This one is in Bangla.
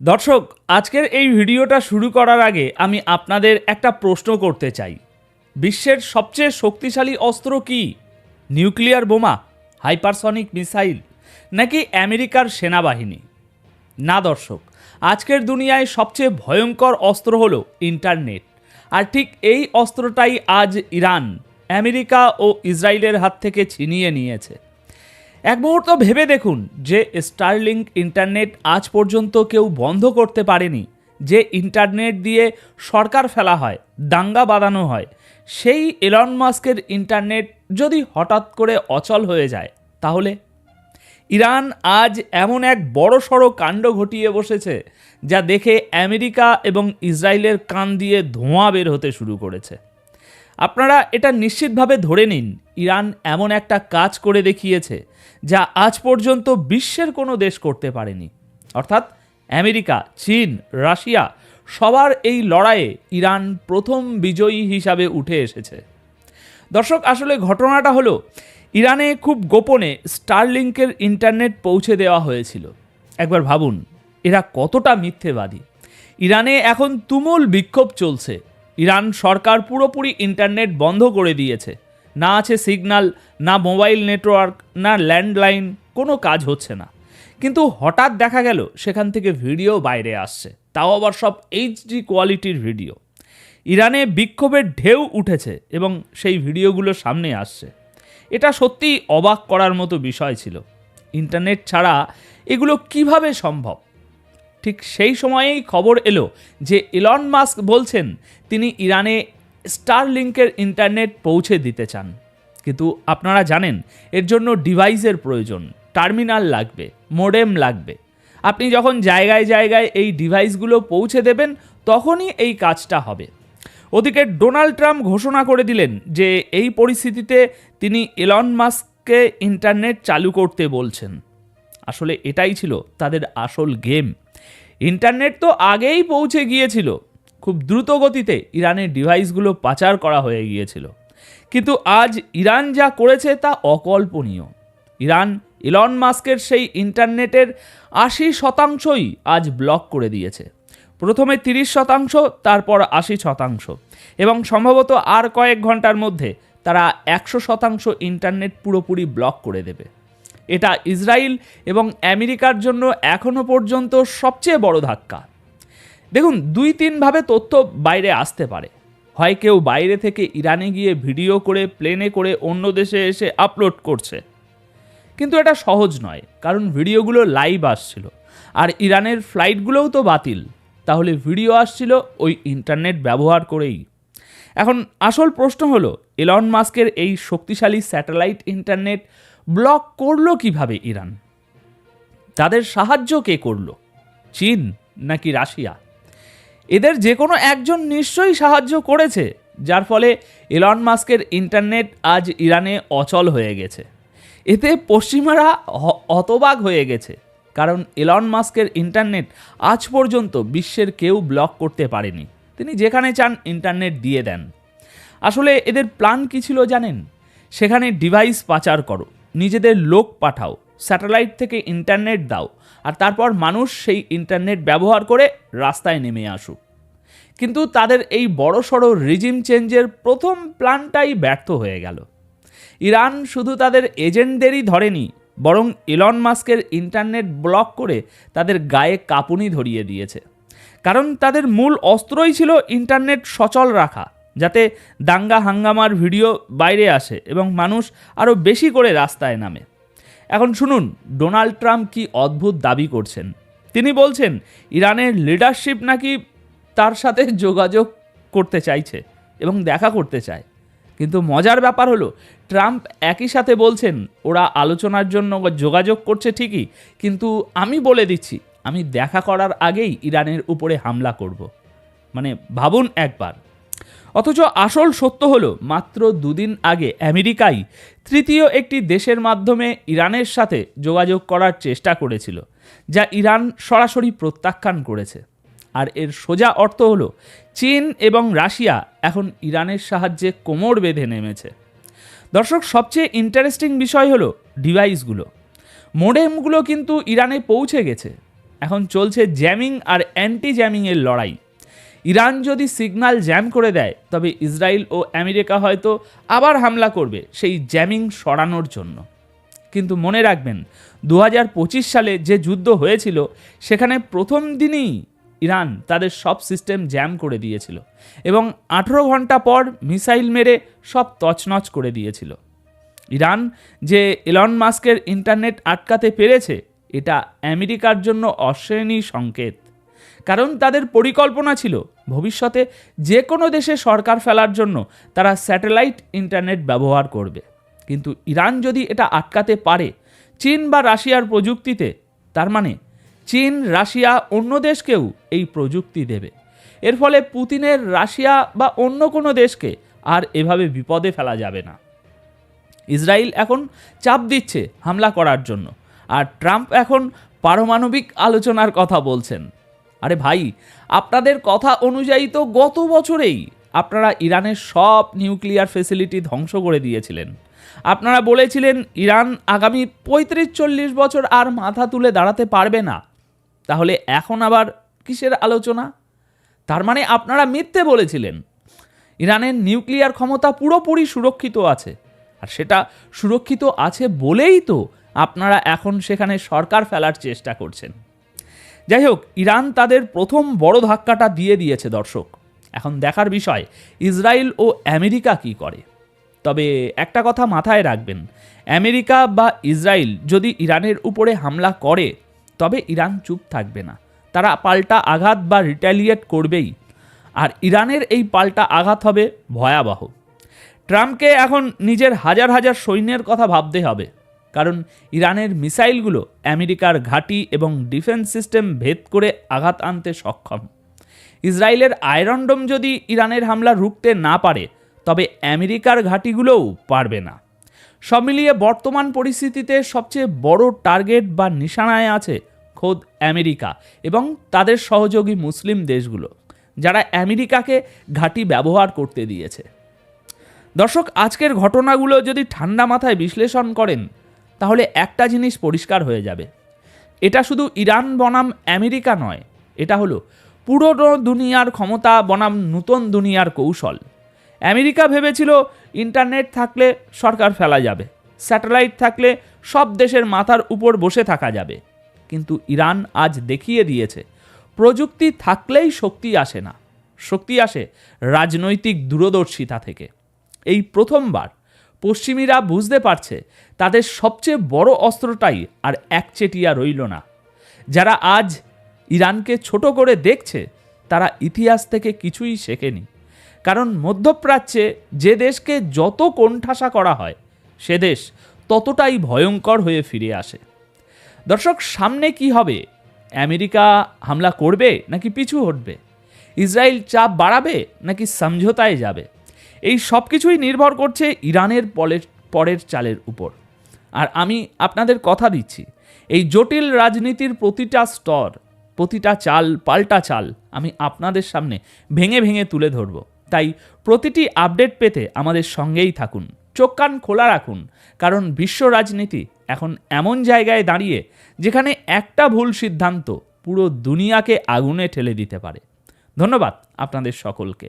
দর্শক, আজকের এই ভিডিওটা শুরু করার আগে আমি আপনাদের একটা প্রশ্ন করতে চাই। বিশ্বের সবচেয়ে শক্তিশালী অস্ত্র কি? নিউক্লিয়ার বোমা, হাইপারসনিক মিসাইল, নাকি আমেরিকার সেনাবাহিনী? না দর্শক, আজকের দুনিয়ায় সবচেয়ে ভয়ঙ্কর অস্ত্র হলো ইন্টারনেট। আর ঠিক এই অস্ত্রটাই আজ ইরান, আমেরিকা ও ইসরায়েলের হাত থেকে ছিনিয়ে নিয়েছে। এক মুহূর্ত ভেবে দেখুন, যে স্টারলিংক ইন্টারনেট আজ পর্যন্ত কেউ বন্ধ করতে পারেনি, যে ইন্টারনেট দিয়ে সরকার ফেলা হয়, দাঙ্গা বাঁধানো হয়, সেই এলন মাস্কের ইন্টারনেট যদি হঠাৎ করে অচল হয়ে যায়, তাহলে ইরান আজ এমন এক বড়সড় কাণ্ড ঘটিয়ে বসেছে, যা দেখে আমেরিকা এবং ইসরায়েলের কান দিয়ে ধোঁয়া বের হতে শুরু করেছে। আপনারা এটা নিশ্চিতভাবে ধরে নিন, ইরান এমন একটা কাজ করে দেখিয়েছে যা আজ পর্যন্ত বিশ্বের কোনো দেশ করতে পারেনি। অর্থাৎ আমেরিকা, চীন, রাশিয়া সবার এই লড়াইয়ে ইরান প্রথম বিজয়ী হিসাবে উঠে এসেছে। দর্শক, আসলে ঘটনাটা হলো, ইরানে খুব গোপনে স্টারলিংকের ইন্টারনেট পৌঁছে দেওয়া হয়েছিল। একবার ভাবুন, এরা কতটা মিথ্যেবাদী। ইরানে এখন তুমুল বিক্ষোভ চলছে। ইরান সরকার পুরোপুরি ইন্টারনেট বন্ধ করে দিয়েছে। না আছে সিগন্যাল, না মোবাইল নেটওয়ার্ক, না ল্যান্ডলাইন, কোনো কাজ হচ্ছে না। কিন্তু হঠাৎ দেখা গেল সেখান থেকে ভিডিও বাইরে আসছে, তাও আবার সব এইচডি কোয়ালিটির ভিডিও। ইরানে বিক্ষোভের ঢেউ উঠেছে এবং সেই ভিডিওগুলো সামনে আসছে। এটা সত্যিই অবাক করার মতো বিষয় ছিল। ইন্টারনেট ছাড়া এগুলো কিভাবে সম্ভব? ঠিক সেই সময়েই খবর এলো যে এলন মাস্ক বলছেন তিনি ইরানে স্টারলিংকের ইন্টারনেট পৌঁছে দিতে চান। কিন্তু আপনারা জানেন, এর জন্য ডিভাইসের প্রয়োজন, টার্মিনাল লাগবে, মোডেম লাগবে। আপনি যখন জায়গায় জায়গায় এই ডিভাইসগুলো পৌঁছে দেবেন, তখনই এই কাজটা হবে। ওদিকে ডোনাল্ড ট্রাম্প ঘোষণা করে দিলেন যে এই পরিস্থিতিতে তিনি এলন মাস্ককে ইন্টারনেট চালু করতে বলছেন। আসলে এটাই ছিল তাদের আসল গেম। ইন্টারনেট তো আগেই পৌঁছে গিয়েছিল, খুব দ্রুত গতিতে ইরানের ডিভাইসগুলো পাচার করা হয়ে গিয়েছিল। কিন্তু আজ ইরান যা করেছে তা অকল্পনীয়। ইরান এলন মাস্কের সেই ইন্টারনেটের 80%ই আজ ব্লক করে দিয়েছে। প্রথমে 30%, তারপর 80%, এবং সম্ভবত আর কয়েক ঘন্টার মধ্যে তারা 100% ইন্টারনেট পুরোপুরি ব্লক করে দেবে। এটা ইসরায়েল এবং আমেরিকার জন্য এখনও পর্যন্ত সবচেয়ে বড় ধাক্কা। দেখুন, 2-3 ভাবে তথ্য বাইরে আসতে পারে। হয় কেউ বাইরে থেকে ইরানে গিয়ে ভিডিও করে প্লেনে করে অন্য দেশে এসে আপলোড করছে, কিন্তু এটা সহজ নয়, কারণ ভিডিওগুলো লাইভ আসছিল আর ইরানের ফ্লাইটগুলোও তো বাতিল। তাহলে ভিডিও আসছিল ওই ইন্টারনেট ব্যবহার করেই। এখন আসল প্রশ্ন হলো, এলন মাস্কের এই শক্তিশালী স্যাটেলাইট ইন্টারনেট ব্লক করলো কিভাবে ইরান? তাদের সাহায্য কে করলো? চীন নাকি রাশিয়া? এদের যে কোনো একজন নিশ্চয়ই সাহায্য করেছে, যার ফলে এলন মাস্কের ইন্টারনেট আজ ইরানে অচল হয়ে গেছে। এতে পশ্চিমারা হতবাক হয়ে গেছে, কারণ এলন মাস্কের ইন্টারনেট আজ পর্যন্ত বিশ্বের কেউ ব্লক করতে পারেনি। তিনি যেখানে চান ইন্টারনেট দিয়ে দেন। আসলে এদের প্ল্যান কী ছিল জানেন? সেখানে ডিভাইস পাচার করো, নিজেদের লোক পাঠাও, স্যাটেলাইট থেকে ইন্টারনেট দাও, আর তারপর মানুষ সেই ইন্টারনেট ব্যবহার করে রাস্তায় নেমে আসুক। কিন্তু তাদের এই বড়সড় রিজিম চেঞ্জের প্রথম প্ল্যানটাই ব্যর্থ হয়ে গেল। ইরান শুধু তাদের এজেন্টদেরই ধরেনি, বরং এলন মাস্কের ইন্টারনেট ব্লক করে তাদের গায়ে কাঁপুনি ধরিয়ে দিয়েছে। কারণ তাদের মূল অস্ত্রই ছিল ইন্টারনেট সচল রাখা, যাতে দাঙ্গা হাঙ্গামার ভিডিও বাইরে আসে এবং মানুষ আরও বেশি করে রাস্তায় নামে। এখন শুনুন, ডোনাল্ড ট্রাম্প কি অদ্ভুত দাবি করছেন। তিনি বলছেন ইরানের লিডারশিপ নাকি তার সাথে যোগাযোগ করতে চাইছে এবং দেখা করতে চায়। কিন্তু মজার ব্যাপার হলো, ট্রাম্প একই সাথে বলছেন ওরা আলোচনার জন্য যোগাযোগ করছে ঠিকই, কিন্তু আমি বলে দিচ্ছি আমি দেখা করার আগেই ইরানের উপরে হামলা করব। মানে ভাবুন একবার। অথচ আসল সত্য হলো, মাত্র 2 দিন আগে আমেরিকাই তৃতীয় একটি দেশের মাধ্যমে ইরানের সাথে যোগাযোগ করার চেষ্টা করেছিল, যা ইরান সরাসরি প্রত্যাখ্যান করেছে। আর এর সোজা অর্থ হলো, চীন এবং রাশিয়া এখন ইরানের সাহায্যে কোমর বেঁধে নেমেছে। দর্শক, সবচেয়ে ইন্টারেস্টিং বিষয় হলো ডিভাইসগুলো, মোডেমগুলো কিন্তু ইরানে পৌঁছে গেছে। এখন চলছে জ্যামিং আর অ্যান্টি জ্যামিংয়ের লড়াই। ইরান যদি সিগন্যাল জ্যাম করে দেয় তবে ইসরায়েল ও আমেরিকা হয়তো আবার হামলা করবে সেই জ্যামিং সরানোর জন্য। কিন্তু মনে রাখবেন 2025 সালে যে যুদ্ধ হয়েছিল সেখানে প্রথম দিনই ইরান তাদের সব সিস্টেম জ্যাম করে দিয়েছিল এবং 18 ঘন্টা পর মিসাইল মেরে সব তছনছ করে দিয়েছিল। ইরান যে এলন মাস্কের ইন্টারনেট আটকাতে পেরেছে এটা আমেরিকার জন্য অশ্লীল সংকেত, কারণ তাদের পরিকল্পনা ছিল ভবিষ্যতে যে কোনো দেশে সরকার ফেলার জন্য তারা স্যাটেলাইট ইন্টারনেট ব্যবহার করবে। কিন্তু ইরান যদি এটা আটকাতে পারে চীন বা রাশিয়ার প্রযুক্তিতে, তার মানে চীন রাশিয়া অন্য দেশকেও এই প্রযুক্তি দেবে। এর ফলে পুতিনের রাশিয়া বা অন্য কোনো দেশকে আর এভাবে বিপদে ফেলা যাবে না। ইসরায়েল এখন চাপ দিচ্ছে হামলা করার জন্য, আর ট্রাম্প এখন পারমাণবিক আলোচনার কথা বলছেন। আরে ভাই, আপনাদের কথা অনুযায়ী তো গত বছরেই আপনারা ইরানের সব নিউক্লিয়ার ফেসিলিটি ধ্বংস করে দিয়েছিলেন। আপনারা বলেছিলেন ইরান আগামী 35-40 বছর আর মাথা তুলে দাঁড়াতে পারবে না। তাহলে এখন আবার কিসের আলোচনা? তার মানে আপনারা মিথ্যে বলেছিলেন। ইরানের নিউক্লিয়ার ক্ষমতা পুরোপুরি সুরক্ষিত আছে, আর সেটা সুরক্ষিত আছে বলেই তো আপনারা এখন সেখানে সরকার ফেলার চেষ্টা করছেন। যাই হোক, ইরান তাদের প্রথম বড় ধাক্কাটা দিয়ে দিয়েছে দর্শক। এখন দেখার বিষয় ইসরায়েল ও আমেরিকা কি করে। তবে একটা কথা মাথায় রাখবেন, আমেরিকা বা ইসরায়েল যদি ইরানের উপরে হামলা করে তবে ইরান চুপ থাকবে না, তারা পাল্টা আঘাত বা রিটালিয়েট করবেই। আর ইরানের এই পাল্টা আঘাত হবে ভয়াবহ। ট্রাম্পকে এখন নিজের হাজার হাজার সৈন্যের কথা ভাবতে হবে, কারণ ইরানের মিসাইলগুলো আমেরিকার ঘাঁটি এবং ডিফেন্স সিস্টেম ভেদ করে আঘাত আনতে সক্ষম। ইসরায়েলের আয়রন ডোম যদি ইরানের হামলা রুখতে না পারে তবে আমেরিকার ঘাঁটিগুলোও পারবে না। সব মিলিয়ে বর্তমান পরিস্থিতিতে সবচেয়ে বড় টার্গেট বা নিশানায় আছে খোদ আমেরিকা এবং তাদের সহযোগী মুসলিম দেশগুলো, যারা আমেরিকাকে ঘাঁটি ব্যবহার করতে দিয়েছে। দর্শক, আজকের ঘটনাগুলো যদি ঠান্ডা মাথায় বিশ্লেষণ করেন তাহলে একটা জিনিস পরিষ্কার হয়ে যাবে, এটা শুধু ইরান বনাম আমেরিকা নয়, এটা হলো পুরনো দুনিয়ার ক্ষমতা বনাম নতুন দুনিয়ার কৌশল। আমেরিকা ভেবেছিল ইন্টারনেট থাকলে সরকার ফেলা যাবে, স্যাটেলাইট থাকলে সব দেশের মাথার উপর বসে থাকা যাবে। কিন্তু ইরান আজ দেখিয়ে দিয়েছে প্রযুক্তি থাকলেই শক্তি আসে না, শক্তি আসে রাজনৈতিক দূরদর্শিতা থেকে। এই প্রথমবার পশ্চিমীরা বুঝতে পারছে তাদের সবচেয়ে বড় অস্ত্রটাই আর একচেটিয়া রইল না। যারা আজ ইরানকে ছোট করে দেখছে তারা ইতিহাস থেকে কিছুই শেখেনি, কারণ মধ্যপ্রাচ্যে যে দেশকে যত কোণঠাসা করা হয় সে দেশ ততটাই ভয়ঙ্কর হয়ে ফিরে আসে। দর্শক, সামনে কি হবে? আমেরিকা হামলা করবে নাকি পিছু হটবে? ইসরায়েল চাপ বাড়াবে নাকি সমঝোতায় যাবে? এই সব কিছুই নির্ভর করছে ইরানের পরের চালের উপর। আর আমি আপনাদের কথা দিচ্ছি, এই জটিল রাজনীতির প্রতিটা স্তর, প্রতিটা চাল পাল্টা চাল আমি আপনাদের সামনে ভেঙে ভেঙে তুলে ধরব। তাই প্রতিটি আপডেট পেতে আমাদের সঙ্গেই থাকুন, চোখ কান খোলা রাখুন, কারণ বিশ্ব রাজনীতি এখন এমন জায়গায় দাঁড়িয়ে যেখানে একটা ভুল সিদ্ধান্ত পুরো দুনিয়াকে আগুনে ঠেলে দিতে পারে। ধন্যবাদ আপনাদের সকলকে।